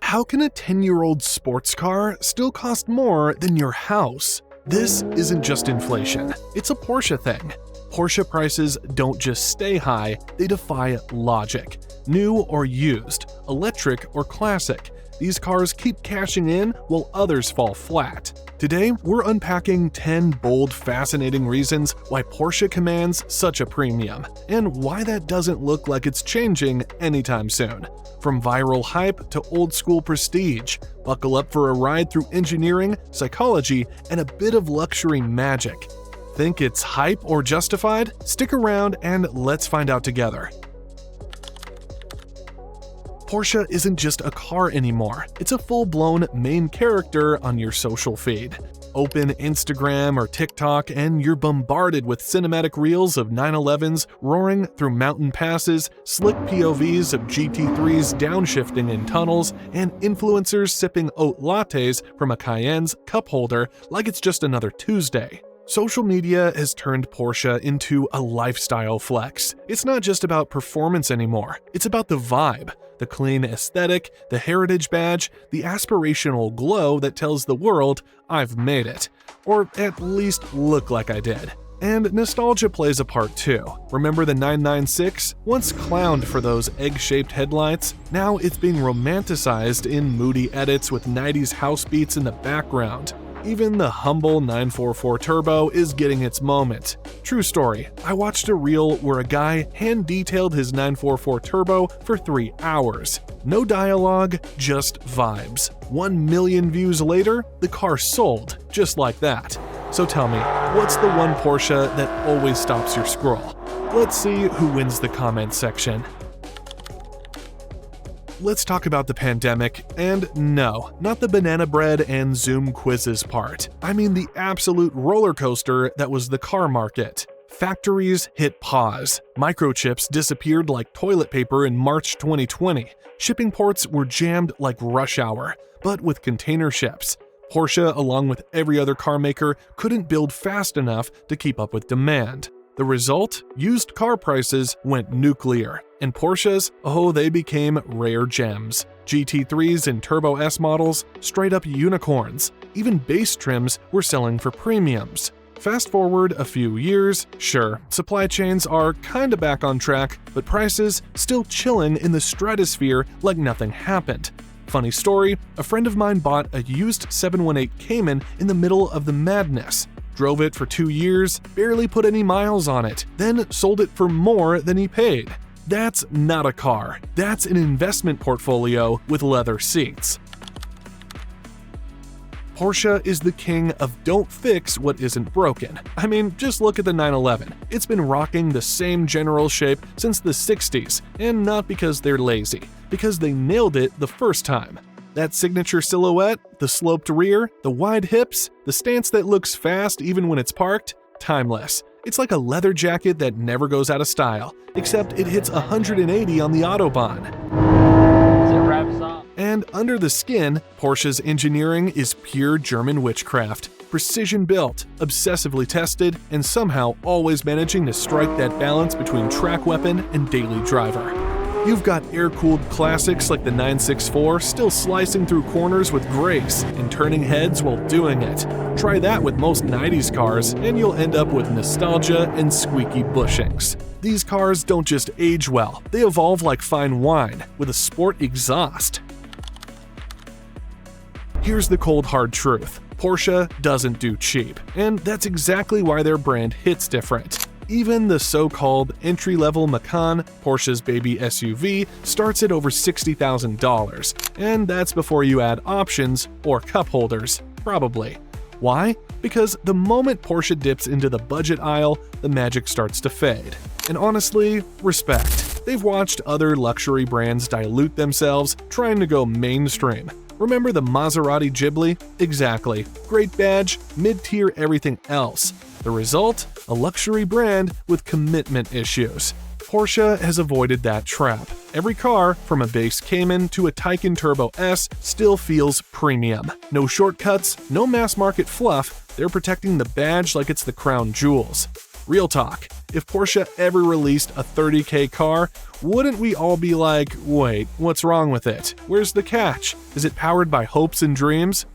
How can a 10-year-old sports car still cost more than your house? This isn't just inflation, it's a Porsche thing. Porsche prices don't just stay high, they defy logic. New or used, electric or classic, these cars keep cashing in while others fall flat. Today, we're unpacking 10 bold, fascinating reasons why Porsche commands such a premium, and why that doesn't look like it's changing anytime soon. From viral hype to old-school prestige, buckle up for a ride through engineering, psychology, and a bit of luxury magic. Think it's hype or justified? Stick around and let's find out together. Porsche isn't just a car anymore, it's a full-blown main character on your social feed. Open Instagram or TikTok and you're bombarded with cinematic reels of 911s roaring through mountain passes, slick POVs of GT3s downshifting in tunnels, and influencers sipping oat lattes from a Cayenne's cup holder like it's just another Tuesday. Social media has turned Porsche into a lifestyle flex. It's not just about performance anymore, it's about the vibe, the clean aesthetic, the heritage badge, the aspirational glow that tells the world, I've made it. Or at least look like I did. And nostalgia plays a part too. Remember the 996? Once clowned for those egg-shaped headlights, now it's being romanticized in moody edits with 90s house beats in the background. Even the humble 944 Turbo is getting its moment. True story, I watched a reel where a guy hand-detailed his 944 Turbo for 3 hours. No dialogue, just vibes. 1 million views later, the car sold, just like that. So tell me, what's the one Porsche that always stops your scroll? Let's see who wins the comments section. Let's talk about the pandemic, and no, not the banana bread and Zoom quizzes part. I mean the absolute roller coaster that was the car market. Factories hit pause. Microchips disappeared like toilet paper in March 2020. Shipping ports were jammed like rush hour, but with container ships. Porsche, along with every other car maker, couldn't build fast enough to keep up with demand. The result? Used car prices went nuclear, and Porsches, they became rare gems. GT3s and Turbo S models, straight up unicorns. Even base trims were selling for premiums. Fast forward a few years, sure, supply chains are kinda back on track, but prices still chilling in the stratosphere like nothing happened. Funny story, a friend of mine bought a used 718 Cayman in the middle of the madness. Drove it for 2 years, barely put any miles on it, then sold it for more than he paid. That's not a car. That's an investment portfolio with leather seats. Porsche is the king of don't fix what isn't broken. I mean, just look at the 911. It's been rocking the same general shape since the 60s, and not because they're lazy, because they nailed it the first time. That signature silhouette, the sloped rear, the wide hips, the stance that looks fast even when it's parked, timeless. It's like a leather jacket that never goes out of style, except it hits 180 on the Autobahn. And under the skin, Porsche's engineering is pure German witchcraft. Precision built, obsessively tested, and somehow always managing to strike that balance between track weapon and daily driver. You've got air-cooled classics like the 964 still slicing through corners with grace and turning heads while doing it. Try that with most 90s cars and you'll end up with nostalgia and squeaky bushings. These cars don't just age well, they evolve like fine wine, with a sport exhaust. Here's the cold hard truth. Porsche doesn't do cheap, and that's exactly why their brand hits different. Even the so-called entry-level Macan, Porsche's baby SUV, starts at over $60,000, and that's before you add options or cup holders, probably. Why? Because the moment Porsche dips into the budget aisle, the magic starts to fade. And honestly, respect. They've watched other luxury brands dilute themselves, trying to go mainstream. Remember the Maserati Ghibli? Exactly. Great badge, mid-tier everything else. The result? A luxury brand with commitment issues. Porsche has avoided that trap. Every car, from a base Cayman to a Taycan Turbo S, still feels premium. No shortcuts, no mass-market fluff, they're protecting the badge like it's the crown jewels. Real talk, if Porsche ever released a $30K car, wouldn't we all be like, wait, what's wrong with it? Where's the catch? Is it powered by hopes and dreams?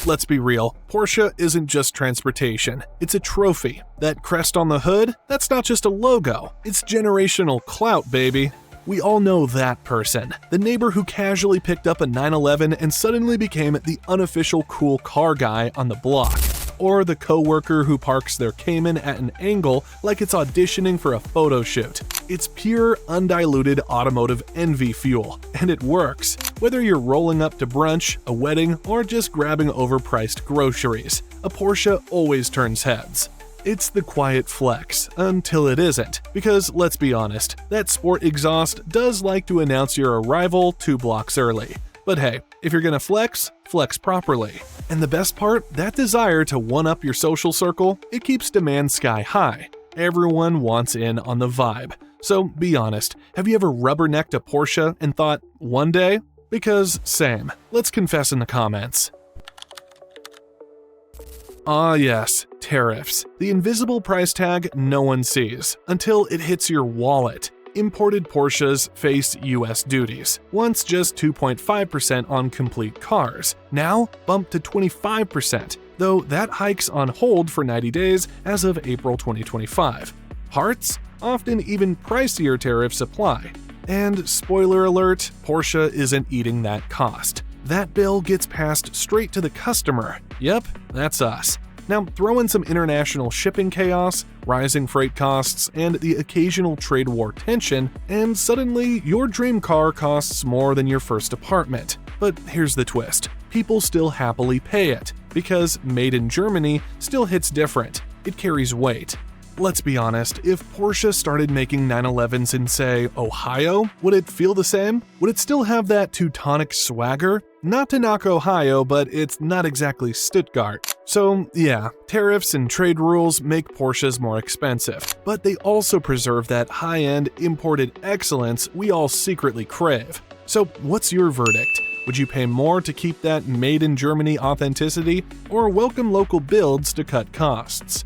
Let's be real, Porsche isn't just transportation, it's a trophy. That crest on the hood, that's not just a logo, it's generational clout, baby. We all know that person, the neighbor who casually picked up a 911 and suddenly became the unofficial cool car guy on the block. Or the coworker who parks their Cayman at an angle like it's auditioning for a photo shoot. It's pure, undiluted automotive envy fuel, and it works. Whether you're rolling up to brunch, a wedding, or just grabbing overpriced groceries, a Porsche always turns heads. It's the quiet flex, until it isn't, because let's be honest, that sport exhaust does like to announce your arrival 2 blocks early. But hey, if you're gonna flex, flex properly. And the best part, that desire to one-up your social circle, it keeps demand sky high. Everyone wants in on the vibe. So be honest, have you ever rubbernecked a Porsche and thought, one day? Because same. Let's confess in the comments. Ah yes, tariffs. The invisible price tag no one sees, until it hits your wallet. Imported Porsches face US duties, once just 2.5% on complete cars, now bumped to 25%, though that hike's on hold for 90 days as of April 2025. Parts? Often even pricier tariffs apply. And spoiler alert, Porsche isn't eating that cost. That bill gets passed straight to the customer. Yep, that's us. Now, throw in some international shipping chaos, rising freight costs, and the occasional trade war tension, and suddenly your dream car costs more than your first apartment. But here's the twist. People still happily pay it, because made in Germany still hits different. It carries weight. Let's be honest, if Porsche started making 911s in, say, Ohio, would it feel the same? Would it still have that Teutonic swagger? Not to knock Ohio, but it's not exactly Stuttgart. So yeah, tariffs and trade rules make Porsches more expensive, but they also preserve that high-end imported excellence we all secretly crave. So what's your verdict? Would you pay more to keep that made in Germany authenticity, or welcome local builds to cut costs?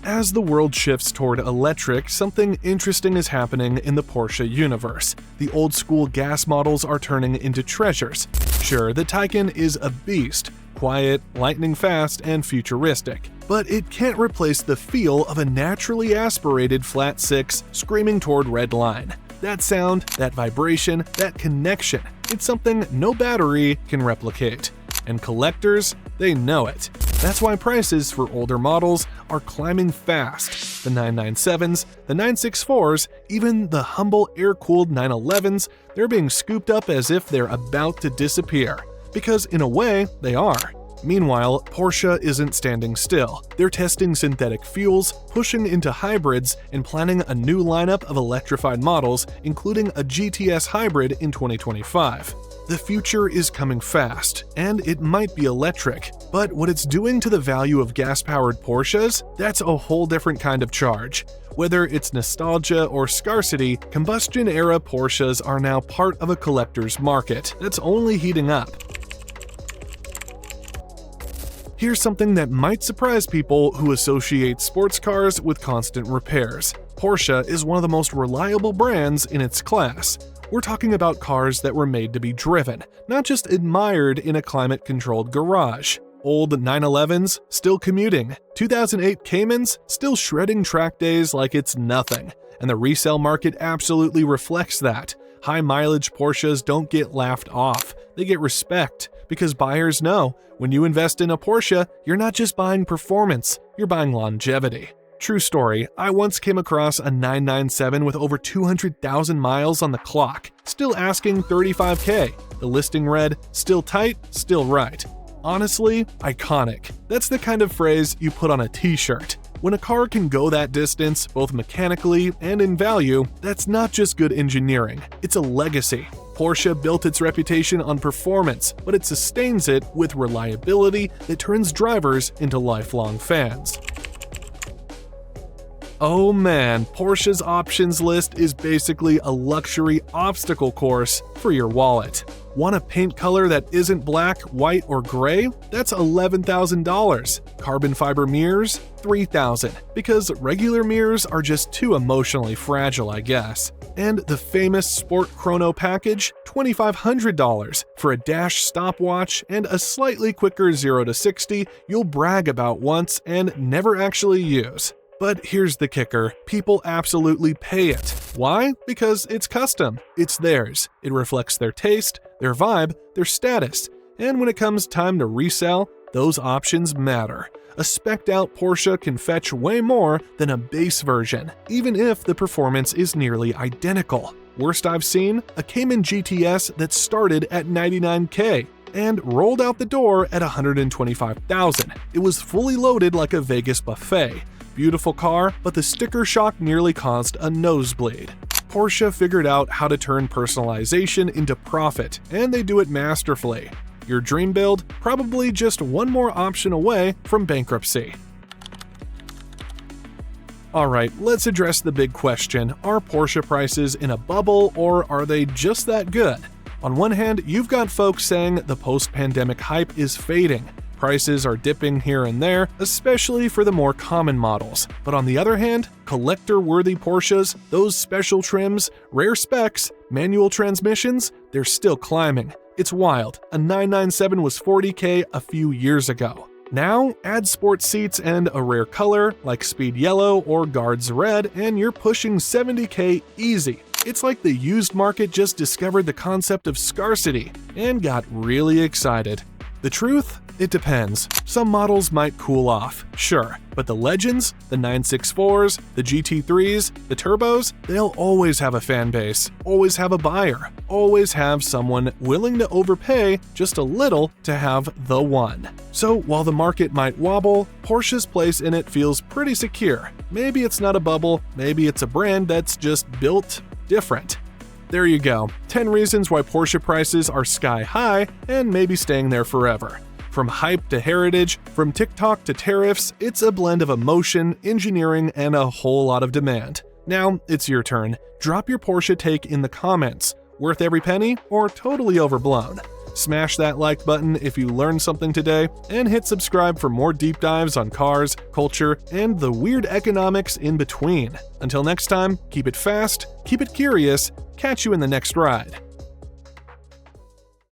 As the world shifts toward electric, something interesting is happening in the Porsche universe. The old-school gas models are turning into treasures. Sure, the Taycan is a beast, quiet, lightning fast, and futuristic. But it can't replace the feel of a naturally aspirated flat six screaming toward red line. That sound, that vibration, that connection, it's something no battery can replicate. And collectors, they know it. That's why prices for older models are climbing fast. The 997s, the 964s, even the humble air-cooled 911s, they're being scooped up as if they're about to disappear. Because in a way, they are. Meanwhile, Porsche isn't standing still. They're testing synthetic fuels, pushing into hybrids, and planning a new lineup of electrified models, including a GTS hybrid in 2025. The future is coming fast, and it might be electric, but what it's doing to the value of gas-powered Porsches, that's a whole different kind of charge. Whether it's nostalgia or scarcity, combustion-era Porsches are now part of a collector's market that's only heating up. Here's something that might surprise people who associate sports cars with constant repairs. Porsche is one of the most reliable brands in its class. We're talking about cars that were made to be driven, not just admired in a climate-controlled garage. Old 911s still commuting, 2008 Caymans still shredding track days like it's nothing, and the resale market absolutely reflects that. High-mileage Porsches don't get laughed off, they get respect, because buyers know, when you invest in a Porsche, you're not just buying performance, you're buying longevity. True story, I once came across a 997 with over 200,000 miles on the clock, still asking $35K. The listing read, "Still tight, still right." Honestly, iconic. That's the kind of phrase you put on a t-shirt. When a car can go that distance, both mechanically and in value, that's not just good engineering, it's a legacy. Porsche built its reputation on performance, but it sustains it with reliability that turns drivers into lifelong fans. Oh man, Porsche's options list is basically a luxury obstacle course for your wallet. Want a paint color that isn't black, white, or gray? That's $11,000. Carbon fiber mirrors? $3,000, because regular mirrors are just too emotionally fragile, I guess. And the famous Sport Chrono package? $2,500 for a dash stopwatch and a slightly quicker 0 to 60 you'll brag about once and never actually use. But here's the kicker, people absolutely pay it. Why? Because it's custom. It's theirs. It reflects their taste, their vibe, their status. And when it comes time to resell, those options matter. A spec'd out Porsche can fetch way more than a base version, even if the performance is nearly identical. Worst I've seen? A Cayman GTS that started at $99K and rolled out the door at $125,000. It was fully loaded like a Vegas buffet. Beautiful car, but the sticker shock nearly caused a nosebleed. Porsche figured out how to turn personalization into profit, and they do it masterfully. Your dream build? Probably just one more option away from bankruptcy. Alright, let's address the big question. Are Porsche prices in a bubble, or are they just that good? On one hand, you've got folks saying the post-pandemic hype is fading. Prices are dipping here and there, especially for the more common models. But on the other hand, collector-worthy Porsches, those special trims, rare specs, manual transmissions, they're still climbing. It's wild. A 997 was $40K a few years ago. Now, add sports seats and a rare color like Speed Yellow or Guards Red, and you're pushing $70K easy. It's like the used market just discovered the concept of scarcity and got really excited. The truth? It depends. Some models might cool off, sure, but the legends, the 964s, the GT3s, the turbos, they'll always have a fan base, always have a buyer, always have someone willing to overpay just a little to have the one. So while the market might wobble, Porsche's place in it feels pretty secure. Maybe it's not a bubble, maybe it's a brand that's just built different. There you go, 10 reasons why Porsche prices are sky high and maybe staying there forever. From hype to heritage, from TikTok to tariffs, it's a blend of emotion, engineering, and a whole lot of demand. Now, it's your turn. Drop your Porsche take in the comments. Worth every penny or totally overblown? Smash that like button if you learned something today, and hit subscribe for more deep dives on cars, culture, and the weird economics in between. Until next time, keep it fast, keep it curious, catch you in the next ride.